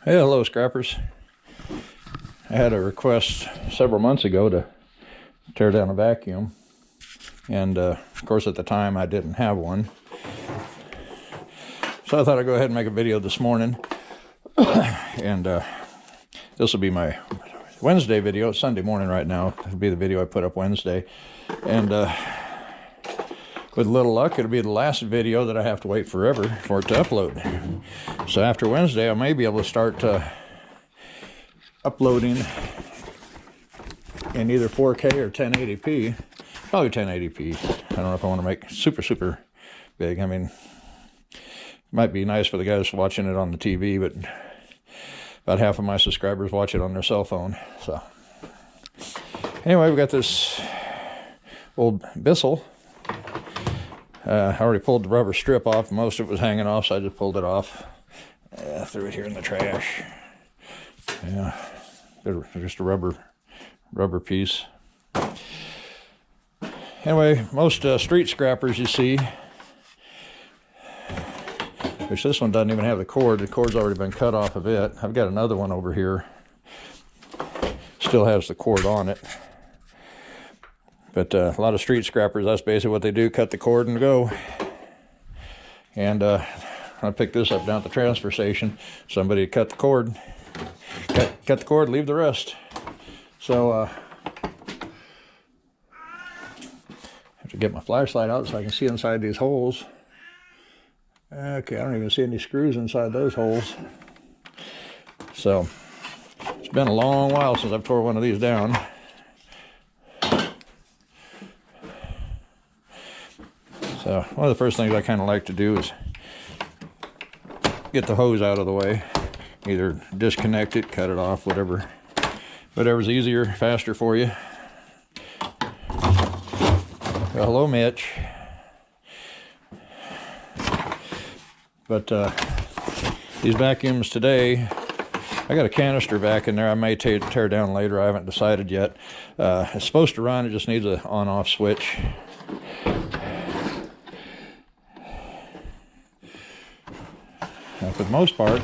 Hey, hello scrappers. I had a request several months ago to tear down a vacuum, and of course at the time I didn't have one, so I thought I'd go ahead and make a video this morning. And this will be my Wednesday video. It's Sunday morning right now. It'll be the video I put up Wednesday, and with a little luck it'll be the last video that I have to wait forever for it to upload. So after Wednesday I may be able to start uploading in either 4K or 1080p. Probably 1080p. I don't know if I want to make super big. I mean, it might be nice for the guys watching it on the TV, but about half of my subscribers watch it on their cell phone. So anyway, we got this old Bissell. I already pulled the rubber strip off. Most of it was hanging off, so I just pulled it off. Threw it here in the trash. Yeah, just a rubber piece. Anyway, most street scrappers you see, which this one doesn't even have the cord. The cord's already been cut off of it. I've got another one over here. Still has the cord on it. But a lot of street scrappers, that's basically what they do, cut the cord and go. And I picked this up down at the transfer station. Somebody cut the cord. Cut the cord, leave the rest. So have to get my flashlight out so I can see inside these holes. Okay, I don't even see any screws inside those holes. So it's been a long while since I've tore one of these down. So one of the first things I kind of like to do is get the hose out of the way. Either disconnect it, cut it off, whatever's easier, faster for you. Well, hello, Mitch. But these vacuums today, I got a canister back in there. I may tear down later. I haven't decided yet. It's supposed to run. It just needs an on-off switch. Now, for the most part,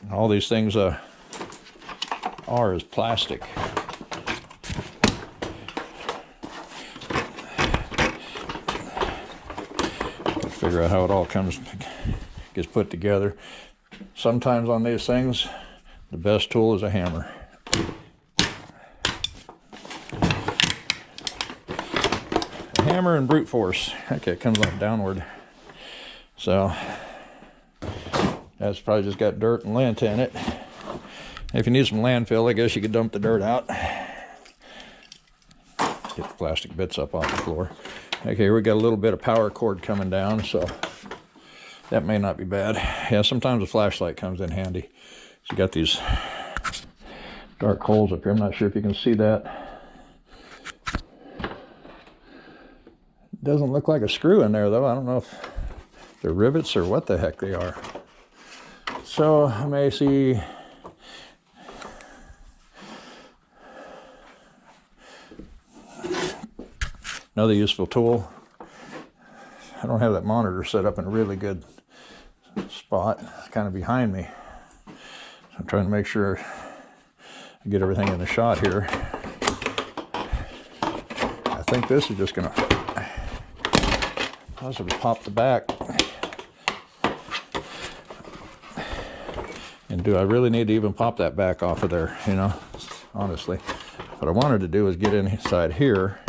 all these things are is plastic. Gotta figure out how it all gets put together. Sometimes on these things, the best tool is a hammer. A hammer and brute force. Okay, it comes up downward. So that's probably just got dirt and lint in it. If you need some landfill, I guess you could dump the dirt out. Get the plastic bits up off the floor. Okay, we got a little bit of power cord coming down, so that may not be bad. Yeah, sometimes a flashlight comes in handy. So you got these dark holes up here. I'm not sure if you can see that. It doesn't look like a screw in there, though. I don't know if they're rivets or what the heck they are. So I may see another useful tool. I don't have that monitor set up in a really good spot. It's kind of behind me. So I'm trying to make sure I get everything in the shot here. I think this is just going to possibly pop the back. And do I really need to even pop that back off of there, you know, honestly. What I wanted to do is get inside here.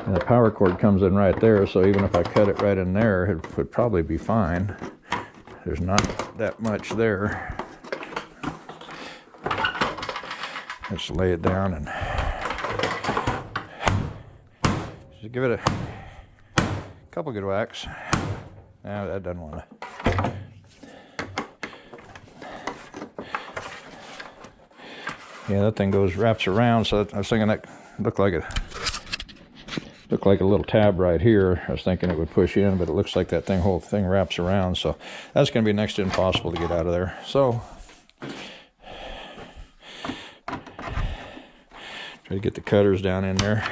And the power cord comes in right there, so even if I cut it right in there, it would probably be fine. There's not that much there. Let's lay it down and just give it a couple good whacks. Now that doesn't want to. Yeah, that thing wraps around. So I was thinking that looked like a little tab right here. I was thinking it would push in, but it looks like that whole thing wraps around. So that's going to be next to impossible to get out of there. So try to get the cutters down in there.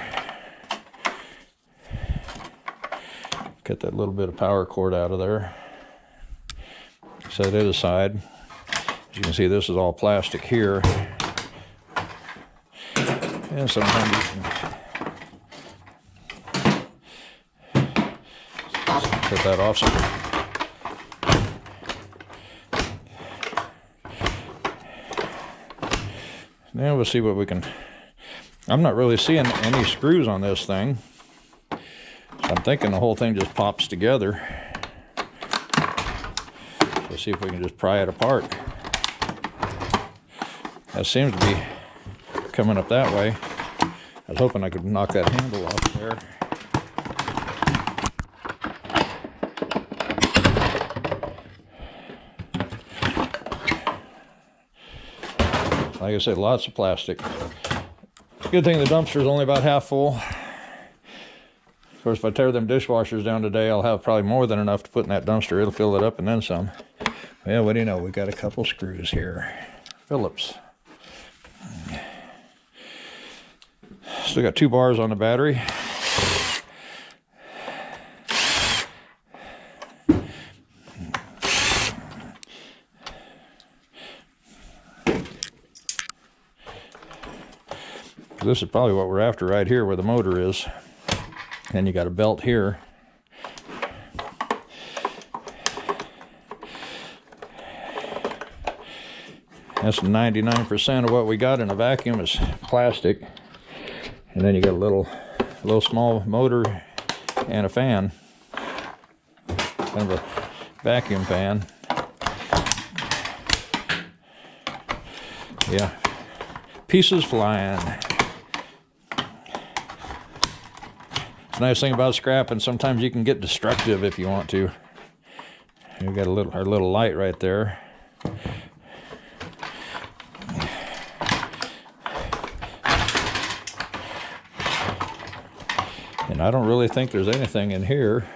Get that little bit of power cord out of there. Set it aside. As you can see, this is all plastic here. And sometimes you can set that off. Now we'll see what we can. I'm not really seeing any screws on this thing. So I'm thinking the whole thing just pops together. Let's see if we can just pry it apart. That seems to be coming up that way. I was hoping I could knock that handle off there. Like I said, lots of plastic. Good thing the dumpster is only about half full. Of course, if I tear them dishwashers down today, I'll have probably more than enough to put in that dumpster. It'll fill it up and then some. Well, what do you know? We got a couple screws here. Phillips. Still got 2 bars on the battery. This is probably what we're after right here where the motor is. Then you got a belt here. That's 99% of what we got in a vacuum is plastic. And then you got a little small motor and a fan. Kind of a vacuum fan. Yeah. Pieces flying. The nice thing about scrapping, sometimes you can get destructive if you want to. We got our little light right there. And I don't really think there's anything in here.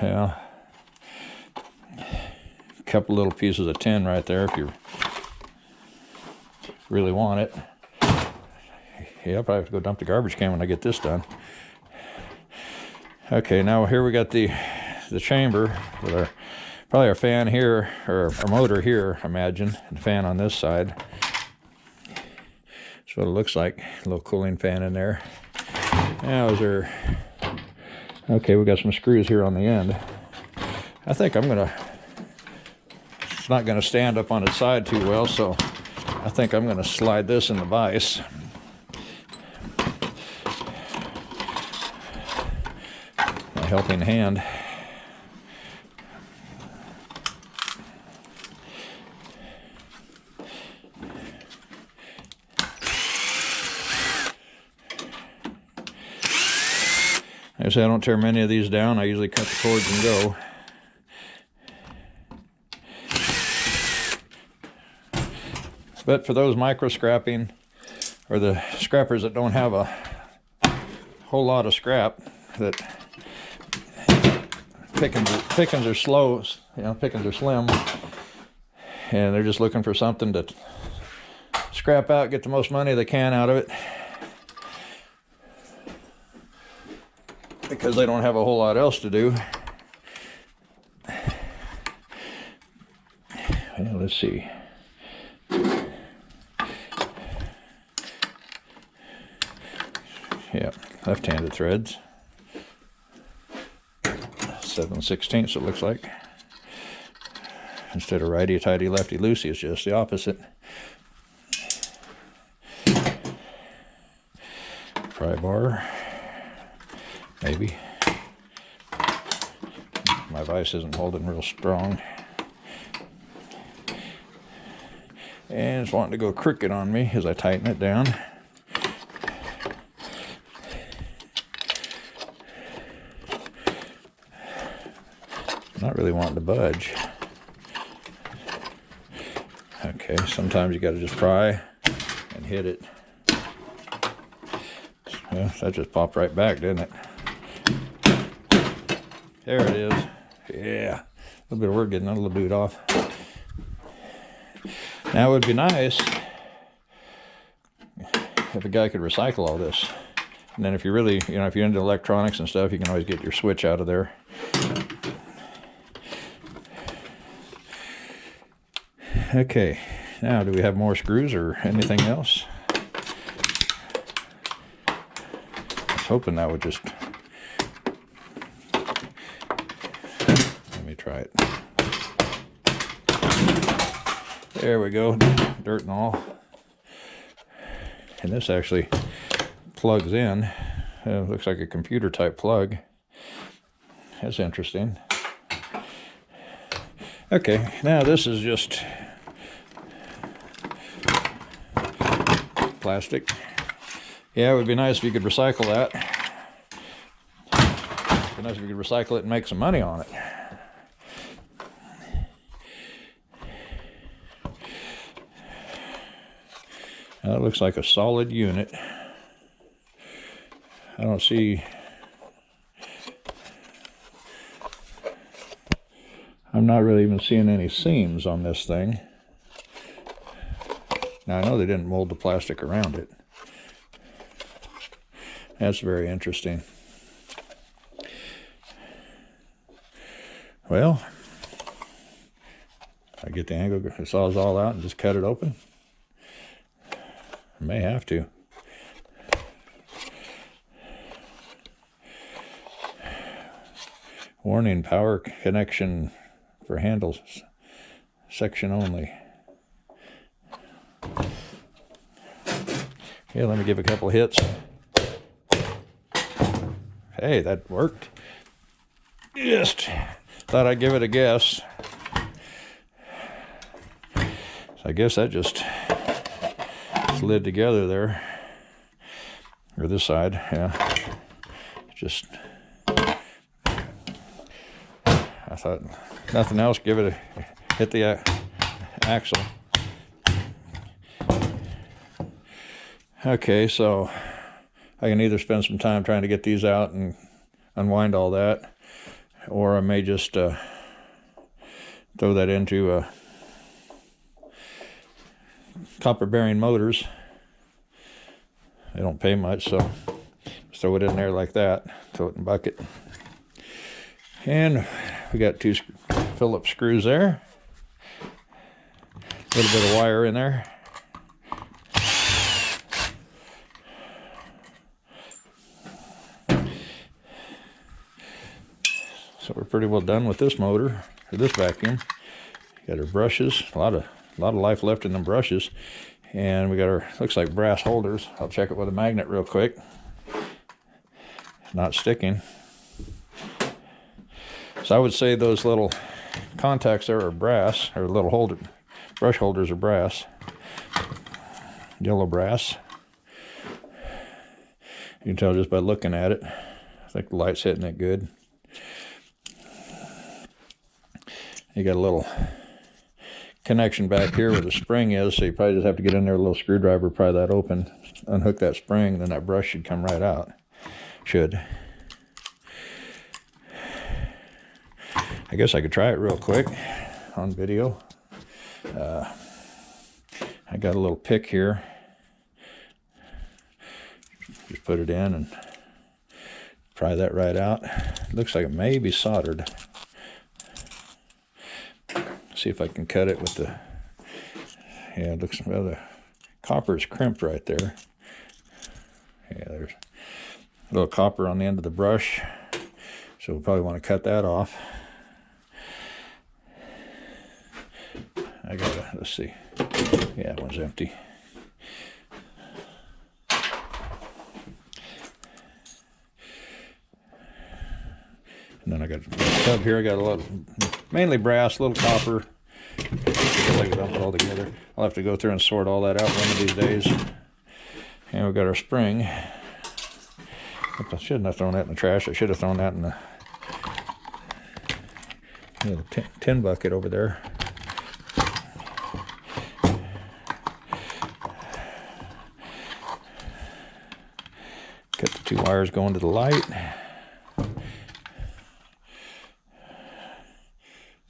Yeah. A couple little pieces of tin right there if you really want it. Yeah, I'll probably have to go dump the garbage can when I get this done. Okay, now here we got the chamber with probably our fan here, or our motor here, I imagine, and the fan on this side. That's what it looks like, a little cooling fan in there. Now is there, okay, we got some screws here on the end. I think it's not gonna stand up on its side too well, so I think I'm gonna slide this in the vise. Helping hand. I say I don't tear many of these down. I usually cut the cords and go. But for those micro scrapping, or the scrappers that don't have a whole lot of scrap, that pickings are slow, you know, pickings are slim, and they're just looking for something to scrap out, get the most money they can out of it, because they don't have a whole lot else to do. Well, let's see. Yeah, left-handed threads. 7/16 it looks like. Instead of righty-tighty, lefty-loosey, it's just the opposite. Pry bar. Maybe. My vise isn't holding real strong. And it's wanting to go crooked on me as I tighten it down. Not really wanting to budge. Okay, sometimes you got to just pry and hit it. Well, that just popped right back, didn't it? There it is. Yeah, a little bit of work getting that little dude off. Now it would be nice if a guy could recycle all this. And then if you really, you know, if you're into electronics and stuff, you can always get your switch out of there. Okay, now do we have more screws or anything else? I was hoping that would just... Let me try it. There we go, dirt and all. And this actually plugs in. It looks like a computer type plug. That's interesting. Okay, now this is just plastic. Yeah, it would be nice if you could recycle that. It'd be nice if you could recycle it and make some money on it. Now, that looks like a solid unit. I don't see... I'm not really even seeing any seams on this thing. Now, I know they didn't mold the plastic around it. That's very interesting. Well, I get the angle, the sawzall out and just cut it open. I may have to. Warning, power connection for handles, section only. Okay, let me give a couple hits. Hey, that worked. Just thought I'd give it a guess. So I guess that just slid together there. Or this side, yeah. Just, I thought nothing else, give it a, hit the axle. Okay, so I can either spend some time trying to get these out and unwind all that, or I may just throw that into copper bearing motors. They don't pay much, so just throw it in there like that, throw it in a bucket. And we got 2 Phillips screws there, a little bit of wire in there. So we're pretty well done with this motor, or this vacuum. Got our brushes, a lot of life left in the brushes. And we got our, looks like brass holders. I'll check it with a magnet real quick. It's not sticking. So I would say those little contacts there are brass, or little brush holders are brass. Yellow brass. You can tell just by looking at it. I think the light's hitting it good. You got a little connection back here where the spring is, so you probably just have to get in there with a little screwdriver, pry that open, unhook that spring, and then that brush should come right out. Should. I guess I could try it real quick on video. I got a little pick here. Just put it in and pry that right out. It looks like it may be soldered. See if I can cut it with the, yeah, it looks, well, the copper is crimped right there. Yeah, there's a little copper on the end of the brush, so we'll probably want to cut that off. I gotta, let's see, yeah, that one's empty. And then I got a tub here. I got a lot of, mainly brass, little copper. I guess I can dump it all together. I'll have to go through and sort all that out one of these days. And we've got our spring. I shouldn't have thrown that in the trash. I should have thrown that in the little tin bucket over there. Got the 2 wires going to the light.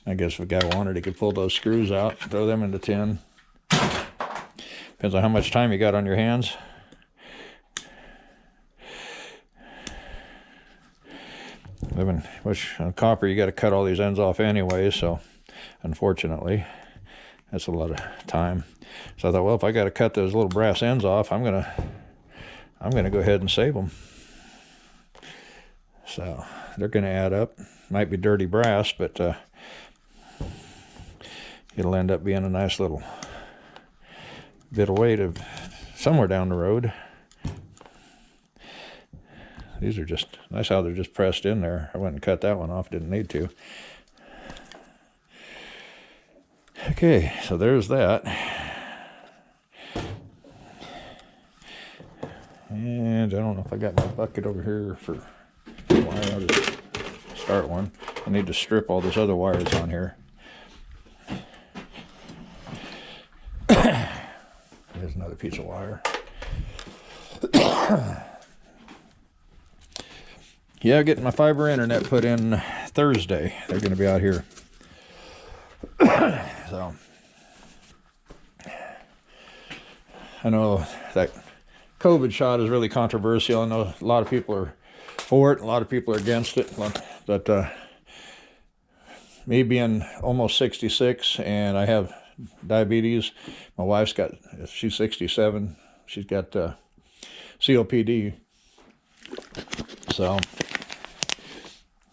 I guess if a guy wanted, he could pull those screws out, throw them in the tin. Depends on how much time you got on your hands. Which on copper you got to cut all these ends off anyway, so unfortunately that's a lot of time. So I thought, well, if I got to cut those little brass ends off, I'm gonna go ahead and save them. So they're gonna add up. Might be dirty brass, but it'll end up being a nice little bit of weight of somewhere down the road. These are just nice how they're just pressed in there. I went and cut that one off, didn't need to. Okay, so there's that. And I don't know if I got my bucket over here for wire. I'll just start one. I need to strip all those other wires on here. There's another piece of wire. Yeah, getting my fiber internet put in Thursday. They're going to be out here. So I know that COVID shot is really controversial. I know a lot of people are for it, a lot of people are against it. But me being almost 66 and I have diabetes, my wife's she's 67. She's got COPD. So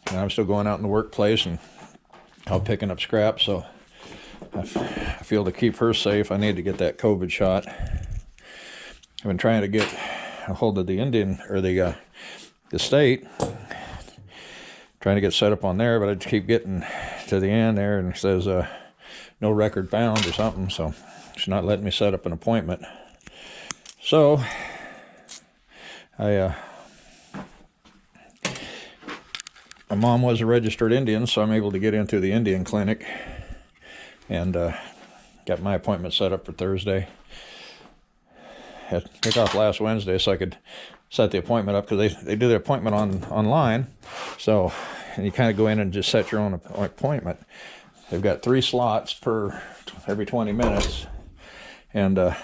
and I'm still going out in the workplace and out picking up scrap, so I feel to keep her safe, I need to get that COVID shot. I've been trying to get a hold of the Indian, or the state, trying to get set up on there, but I just keep getting to the end there and it says no record found or something, so she's not letting me set up an appointment. So my mom was a registered Indian, so I'm able to get into the Indian clinic and got my appointment set up for Thursday. Had to take off last Wednesday so I could set the appointment up, because they do their appointment online. So and you kind of go in and just set your own appointment. They've got 3 slots per every 20 minutes, and yeah,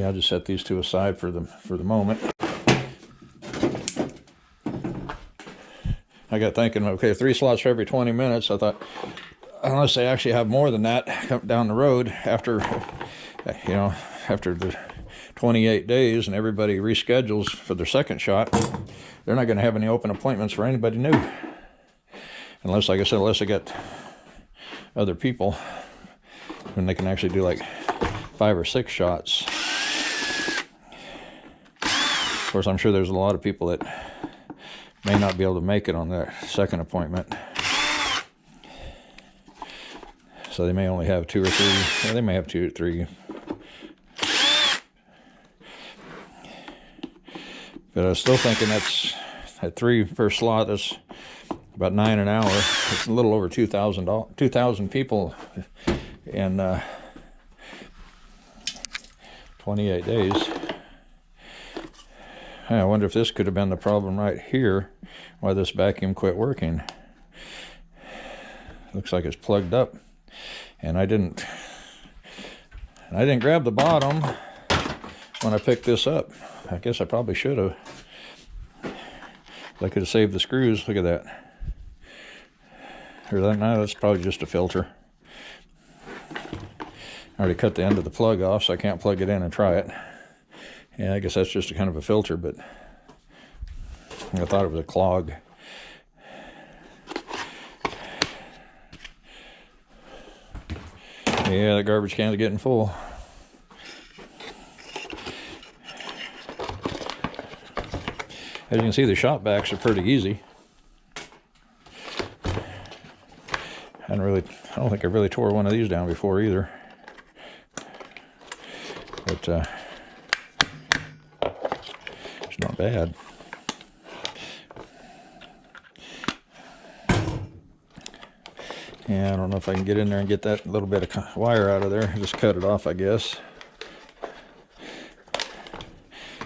I'll just set these 2 aside for the moment. I got thinking, okay, 3 slots for every 20 minutes. I thought, unless they actually have more than that down the road after the 28 days and everybody reschedules for their second shot, they're not going to have any open appointments for anybody new. Unless, like I said, unless they get other people, when they can actually do like 5 or 6 shots. Of course, I'm sure there's a lot of people that may not be able to make it on their second appointment. So they may only have 2 or 3. They may have 2 or 3. But I was still thinking that's at 3 per slot. That's about $9 an hour. It's a little over 2,000 people in 28 days. I wonder if this could have been the problem right here, why this vacuum quit working. Looks like it's plugged up, and I didn't grab the bottom when I picked this up. I guess I probably should have. I could have saved the screws. Look at that. Or that, no, that's probably just a filter. I already cut the end of the plug off, so I can't plug it in and try it. Yeah, I guess that's just a kind of a filter, but I thought it was a clog. Yeah, the garbage can's getting full. As you can see, the shop backs are pretty easy. I don't think I really tore one of these down before either. But it's not bad. Yeah, I don't know if I can get in there and get that little bit of wire out of there. Just cut it off, I guess.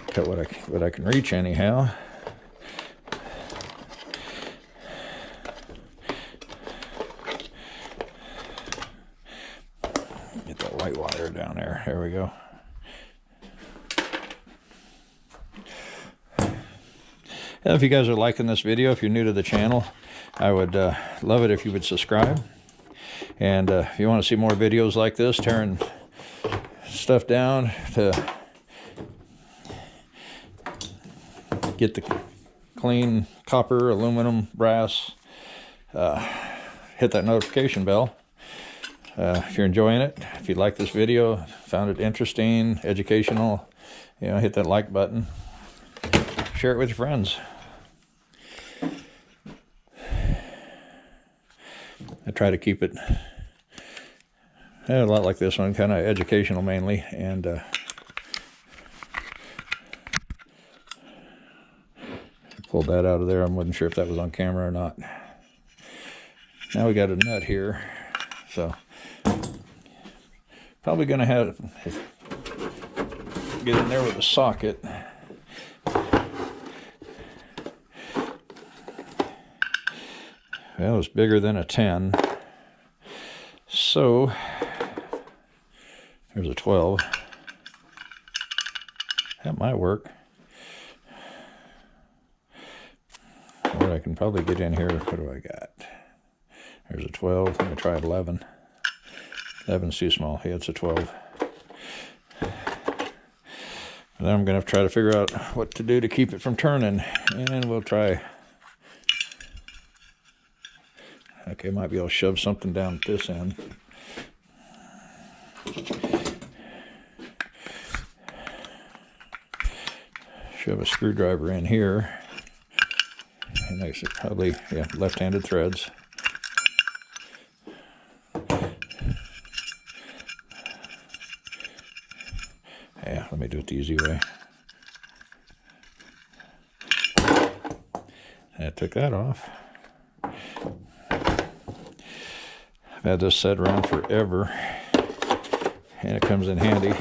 Cut what I can reach anyhow. Get that white wire down there. There we go. And if you guys are liking this video, if you're new to the channel, I would love it if you would subscribe. And if you want to see more videos like this, tearing stuff down to get the clean copper, aluminum, brass, hit that notification bell. If you're enjoying it, if you like this video, found it interesting, educational, hit that like button. Share it with your friends. I try to keep it a lot like this one, kind of educational mainly, and pulled that out of there. I wasn't sure if that was on camera or not. Now we got a nut here, so probably going to have get in there with a socket. Well, it's bigger than a 10, so there's a 12. That might work. Or I can probably get in here. What do I got? There's a 12. I'm going to try 11. 11's too small. Yeah, it's a 12. And then I'm going to try to figure out what to do to keep it from turning. And we'll try. Okay, might be able to shove something down at this end. Shove a screwdriver in here. And I should probably, yeah, left-handed threads. Yeah, let me do it the easy way. I took that off. I've had this set around forever, and it comes in handy.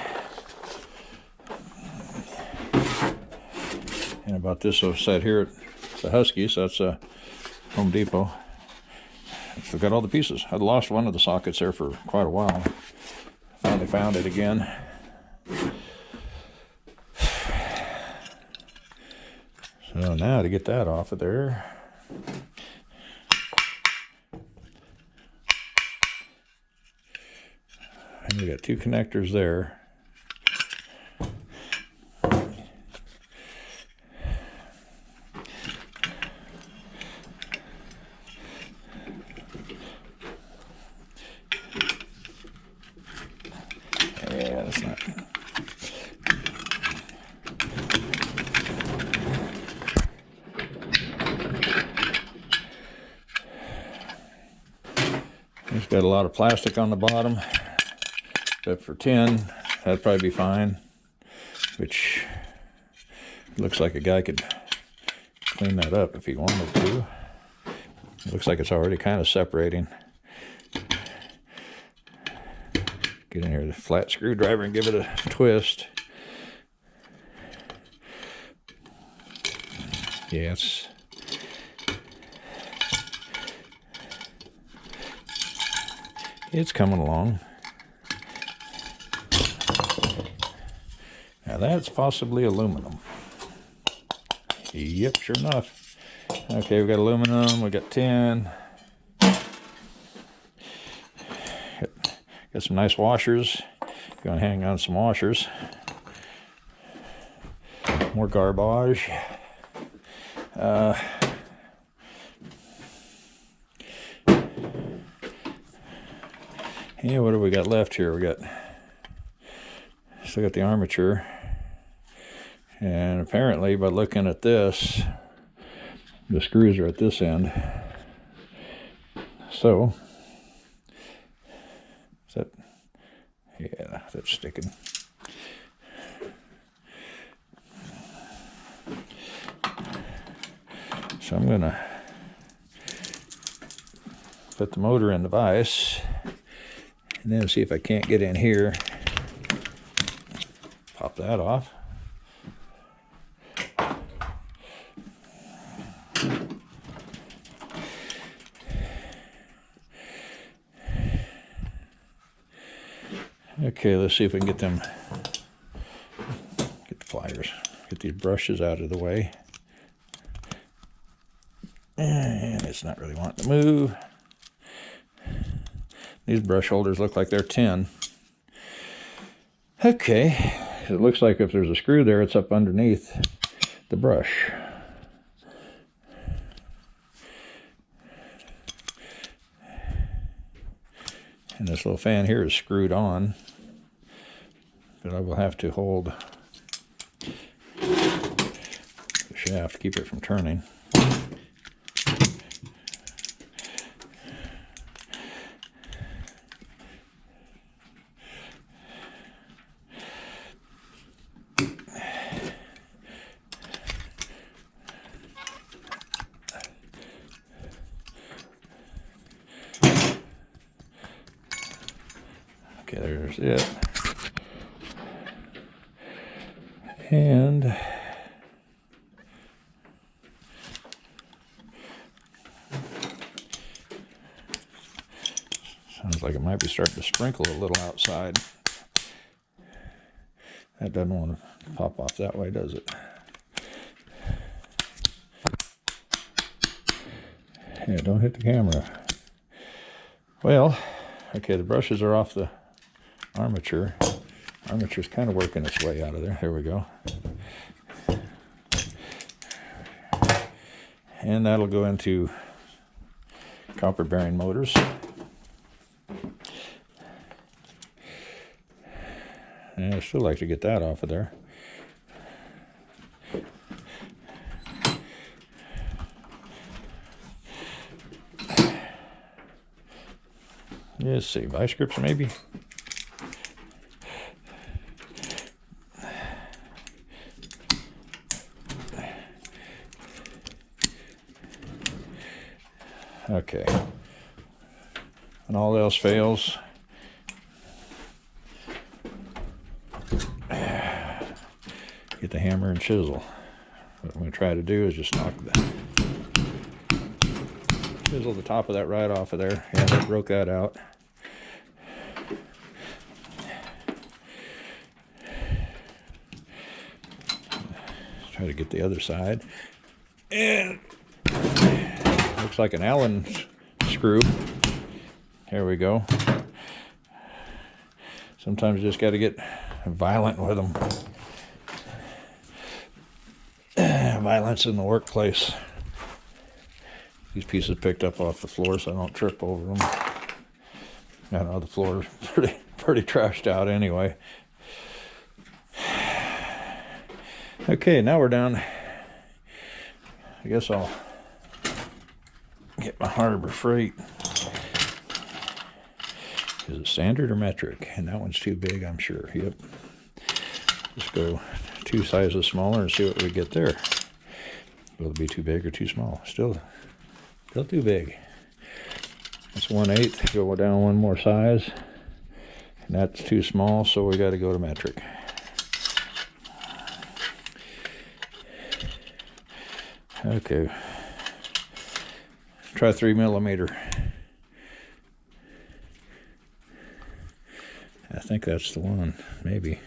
And about this set here, it's a Husky, so that's a Home Depot. I've got all the pieces. I'd lost one of the sockets there for quite a while. Finally found it again. So now to get that off of there. And we got two connectors there. Yeah, that's not. It's got a lot of plastic on the bottom. But for 10, that'd probably be fine, which looks like a guy could clean that up if he wanted to. It looks like it's already kind of separating. Get in here with a flat screwdriver and give it a twist. Yeah, it's coming along. Now that's possibly aluminum. Yep, sure enough. Okay, we got aluminum, we got tin. Got some nice washers. Gonna hang on some washers. More garbage. Yeah, what do we got left here? We got still got the armature. And apparently, by looking at this, the screws are at this end. So, is that, yeah, that's sticking. So I'm gonna put the motor in the vise, and then see if I can't get in here. Pop that off. Okay, let's see if we can get the pliers, get these brushes out of the way. And it's not really wanting to move. These brush holders look like they're 10. Okay, it looks like if there's a screw there, it's up underneath the brush. And this little fan here is screwed on, but I will have to hold the shaft to keep it from turning. Okay, there's it. And sounds like it might be starting to sprinkle a little outside. That doesn't want to pop off that way, does it? Yeah, don't hit the camera. Well, okay, the brushes are off the armature. Armature's kind of working its way out of there. There we go. And that'll go into copper bearing motors. And I'd still like to get that off of there. Let's see, vice grips maybe. Okay. When all else fails, get the hammer and chisel. What I'm going to try to do is just chisel the top of that right off of there. Yeah, I broke that out. Let's try to get the other side. And looks like an Allen screw. There we go. Sometimes you just got to get violent with them. Violence in the workplace. These pieces picked up off the floor so I don't trip over them. I know the floor is pretty trashed out anyway. Okay, now we're down. I guess I'll get my Harbor Freight. Is it standard or metric? And that one's too big, I'm sure. Yep. Just go 2 sizes smaller and see what we get there. Will it be too big or too small? Still too big. That's 1/8. Go down one more size. And that's too small, so we got to go to metric. Okay. Try 3mm. I think that's the one, maybe.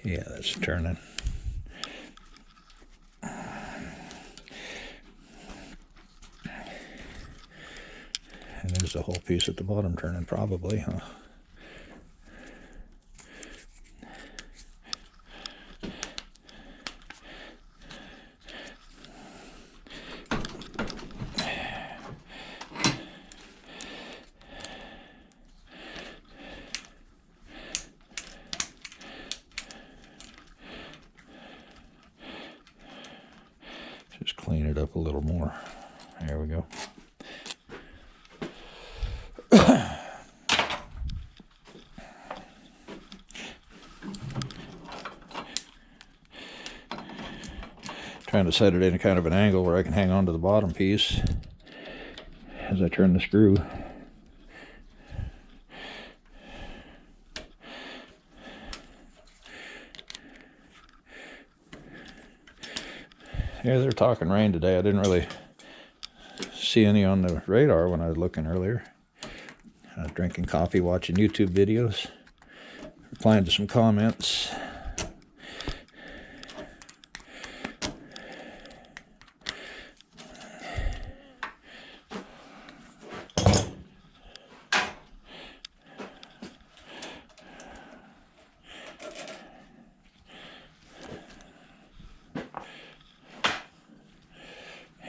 Yeah, that's turning. And there's the whole piece at the bottom turning, probably, huh? Just clean it up a little more. There we go. Trying to set it in a kind of an angle where I can hang on to the bottom piece as I turn the screw. Yeah, they're talking rain today. I didn't really see any on the radar when I was looking earlier. I was drinking coffee, watching YouTube videos, replying to some comments.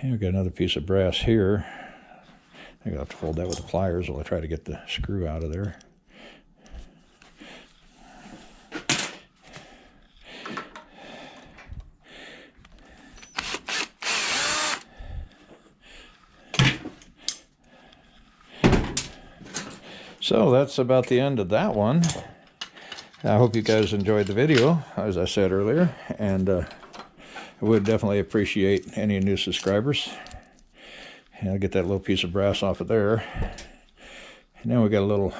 And we've got another piece of brass here. I think I'll have to hold that with the pliers while I try to get the screw out of there. So that's about the end of that one. I hope you guys enjoyed the video, as I said earlier, and I would definitely appreciate any new subscribers. And I'll get that little piece of brass off of there. And then we got a little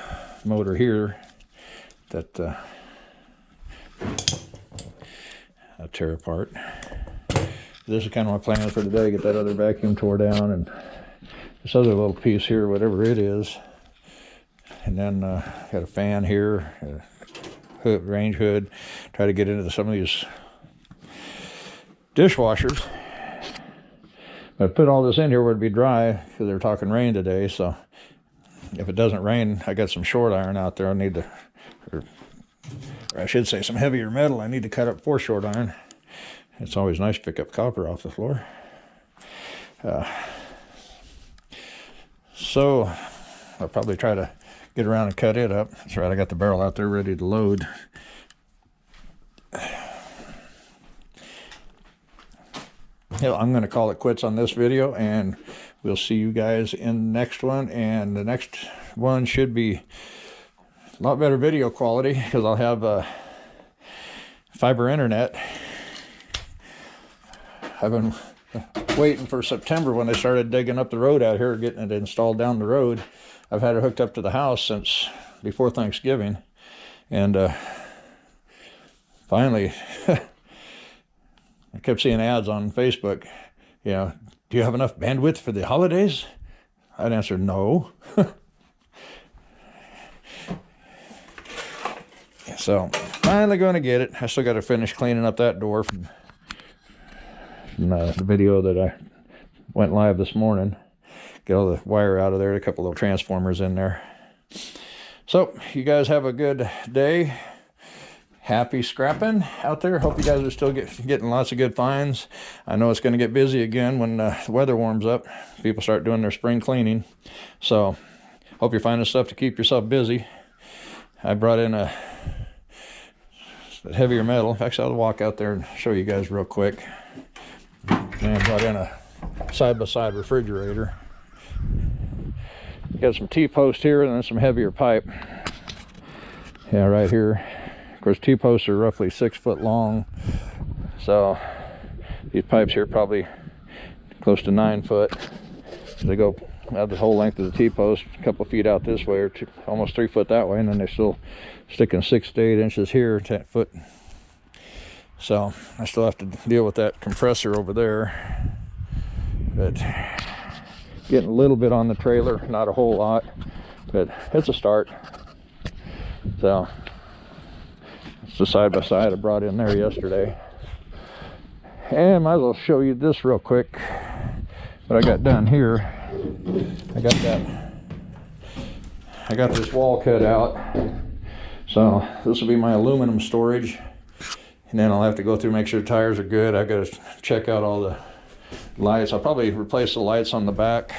motor here that I'll tear apart. This is kind of my plans for today, get that other vacuum tore down, and this other little piece here, whatever it is. And then got a fan here, a hood, range hood. Try to get into some of these dishwashers. I put all this in here where it'd be dry because they're talking rain today. So if it doesn't rain, I got some short iron out there. I need to, or I should say, some heavier metal I need to cut up for short iron. It's always nice to pick up copper off the floor. So I'll probably try to get around and cut it up. That's right, I got the barrel out there ready to load. Hell, I'm going to call it quits on this video, and we'll see you guys in the next one. And the next one should be a lot better video quality because I'll have fiber internet. I've been waiting for September when they started digging up the road out here, getting it installed down the road. I've had it hooked up to the house since before Thanksgiving, and finally I kept seeing ads on Facebook, you know, do you have enough bandwidth for the holidays? I'd answer no. So finally going to get it. I still got to finish cleaning up that door from the video that I went live this morning. Get all the wire out of there, a couple little transformers in there. So you guys have a good day. Happy scrapping out there. Hope you guys are still getting lots of good finds. I know it's going to get busy again when the weather warms up. People start doing their spring cleaning. So hope you're finding stuff to keep yourself busy. I brought in a heavier metal. Actually, I'll walk out there and show you guys real quick. And I brought in a side-by-side refrigerator. Got some T-post here and then some heavier pipe. Yeah, right here. Of course, T-posts are roughly 6 foot long. So these pipes here are probably close to 9 foot. They go out the whole length of the T-post, a couple feet out this way, or almost 3 foot that way, and then they still sticking 6 to 8 inches here, 10 foot. So I still have to deal with that compressor over there. But getting a little bit on the trailer, not a whole lot, but it's a start. So it's the side-by-side I brought in there yesterday. And might as well show you this real quick. What I got done here, I got this wall cut out. So this will be my aluminum storage. And then I'll have to go through, make sure the tires are good. I've got to check out all the lights. I'll probably replace the lights on the back.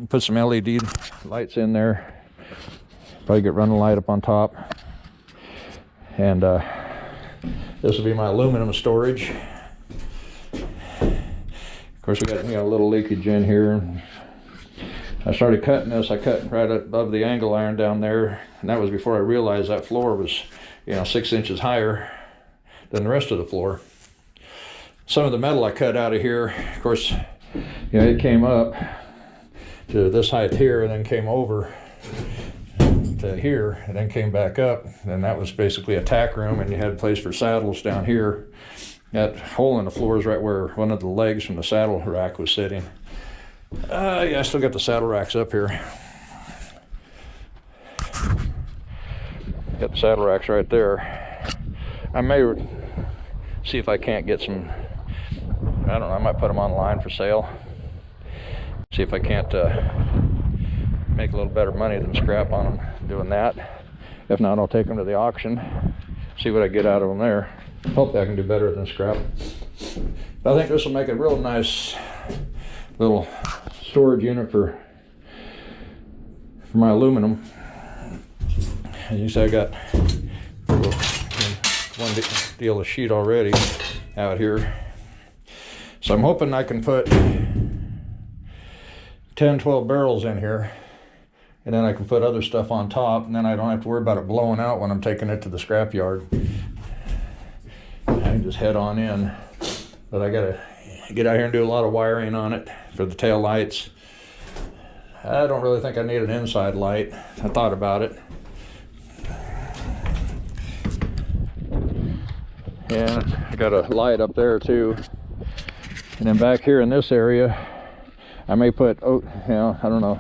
Put some LED lights in there. Probably get running light up on top. And this will be my aluminum storage. Of course, we got a little leakage in here. I started cutting this. I cut right above the angle iron down there, and that was before I realized that floor was 6 inches higher than the rest of the floor. Some of the metal I cut out of here, of course, it came up to this height here and then came over to here and then came back up, and that was basically a tack room, and you had a place for saddles down here. That hole in the floor is right where one of the legs from the saddle rack was sitting. Yeah, I still got the saddle racks up here. Got the saddle racks right there. I may see if I can't get some, I don't know, I might put them online for sale. See if I can't make a little better money than scrap on them doing that. If not, I'll take them to the auction, see what I get out of them there. Hopefully I can do better than scrap. But I think this will make a real nice little storage unit for my aluminum. As you see, I got one deal of sheet already out here. So I'm hoping I can put 10, 12 barrels in here, and then I can put other stuff on top, and then I don't have to worry about it blowing out when I'm taking it to the scrap yard. I can just head on in. But I gotta get out here and do a lot of wiring on it for the tail lights. I don't really think I need an inside light. I thought about it. And I got a light up there too. And then back here in this area, I may put, I don't know,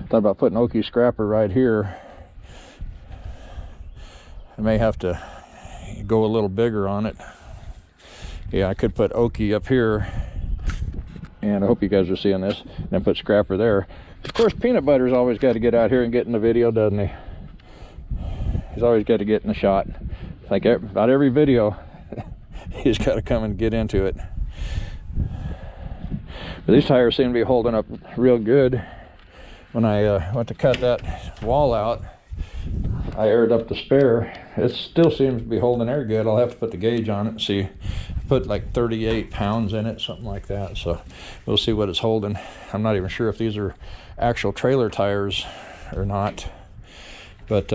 thought about putting Okie scrapper right here. I may have to go a little bigger on it. Yeah, I could put Okie up here, and I hope you guys are seeing this, and then put scrapper there. Of course, Peanut Butter's always got to get out here and get in the video, doesn't he? He's always got to get in the shot. Like about every video, he's got to come and get into it. But these tires seem to be holding up real good. When I went to cut that wall out, I aired up the spare. It still seems to be holding air good. I'll have to put the gauge on it and see. Put like 38 pounds in it, something like that. So we'll see what it's holding. I'm not even sure if these are actual trailer tires or not. But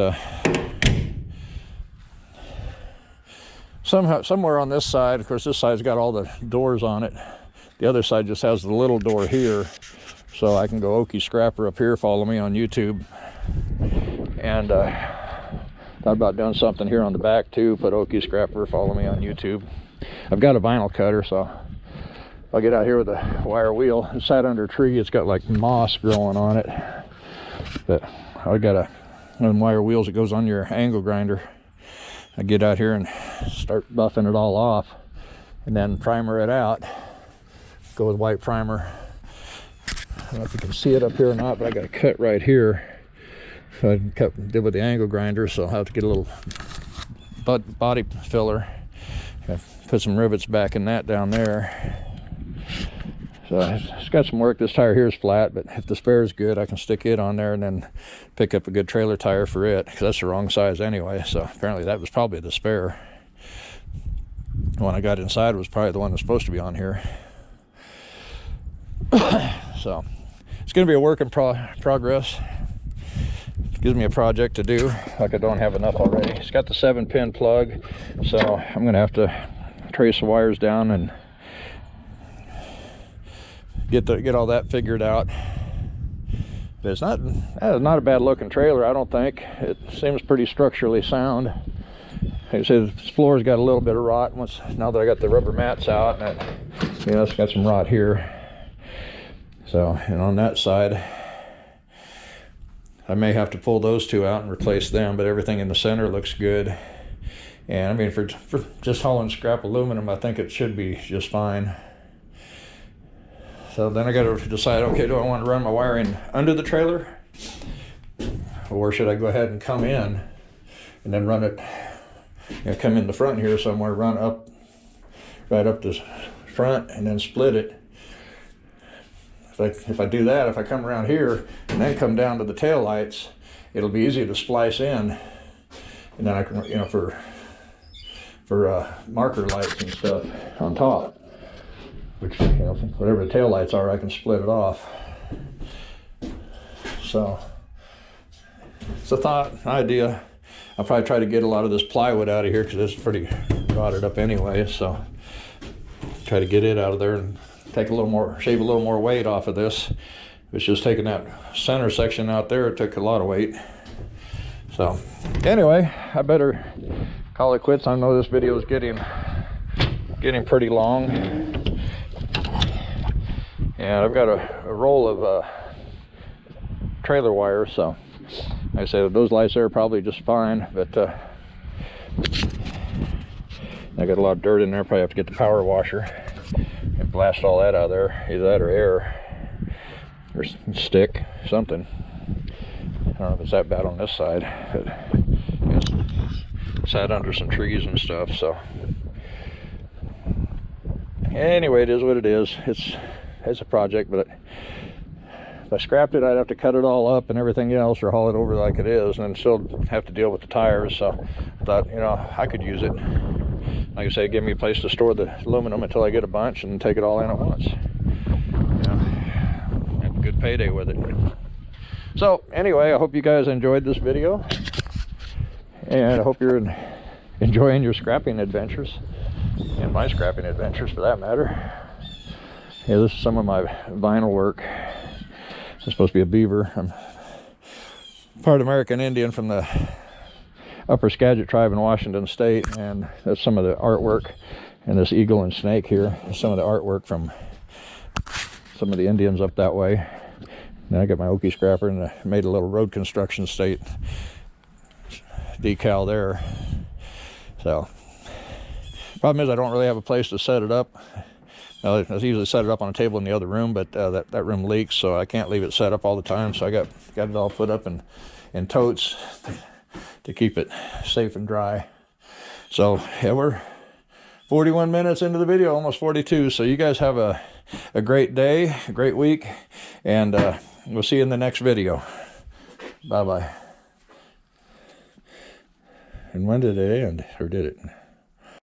somewhere on this side, of course this side's got all the doors on it. The other side just has the little door here. So I can go Okie scrapper up here, follow me on YouTube. And thought about doing something here on the back too, put Okie scrapper, follow me on YouTube. I've got a vinyl cutter, so I'll get out here with a wire wheel. It sat under a tree, it's got like moss growing on it. But I got one of wire wheels that goes on your angle grinder. I get out here and start buffing it all off, and then primer it out. Go with white primer. I don't know if you can see it up here or not, but I got a cut right here. So I did with the angle grinder, so I'll have to get a little body filler. Put some rivets back in that down there. So it's got some work. This tire here is flat, but if the spare is good, I can stick it on there and then pick up a good trailer tire for it, because that's the wrong size anyway. So apparently that was probably the spare. The one I got inside was probably the one that's supposed to be on here. So it's going to be a work in progress. It gives me a project to do, like I don't have enough already. It's got the 7-pin plug, so I'm going to have to trace the wires down and get all that figured out. But it's not a bad looking trailer, I don't think. It seems pretty structurally sound. Like I said, this floor's got a little bit of rot now that I got the rubber mats out, and it's got some rot here. So, and on that side, I may have to pull those two out and replace them, but everything in the center looks good. And I mean, for just hauling scrap aluminum, I think it should be just fine. So then I got to decide, okay, do I want to run my wiring under the trailer? Or should I go ahead and come in and then run it, come in the front here somewhere, run up, right up the front and then split it. If I do that, if I come around here and then come down to the tail lights, it'll be easy to splice in, and then I can, for marker lights and stuff on top, which, whatever the tail lights are, I can split it off. So it's a idea. I'll probably try to get a lot of this plywood out of here because it's pretty rotted up anyway. So try to get it out of there and shave a little more weight off of this. It's just taking that center section out there, it took a lot of weight. So anyway, I better call it quits. I know this video is getting pretty long, and I've got a roll of trailer wire, so like I said, those lights there are probably just fine, but I got a lot of dirt in there. Probably have to get the power washer and blast all that out of there, either that or air or stick, something. I don't know if it's that bad on this side, but sat under some trees and stuff. So anyway, it is what it is. it's a project, but if I scrapped it, I'd have to cut it all up and everything else, or haul it over like it is, and then still have to deal with the tires. So I thought, you know, I could use it. Like I say, give me a place to store the aluminum until I get a bunch and take it all in at once. You know, have a good payday with it. So anyway, I hope you guys enjoyed this video, and I hope you're enjoying your scrapping adventures, and my scrapping adventures for that matter. Yeah, this is some of my vinyl work. It's supposed to be a beaver. I'm part American Indian from the Upper Skagit tribe in Washington State, and that's some of the artwork. And this eagle and snake here is some of the artwork from some of the Indians up that way. Then I got my Okie scrapper, and I made a little road construction state decal there. So problem is I don't really have a place to set it up. I usually set it up on a table in the other room, but that room leaks, so I can't leave it set up all the time. So I got it all put up in totes to keep it safe and dry. So yeah, we're 41 minutes into the video, almost 42. So you guys have a great day, a great week, and we'll see you in the next video. Bye-bye. And when did it end, or did it?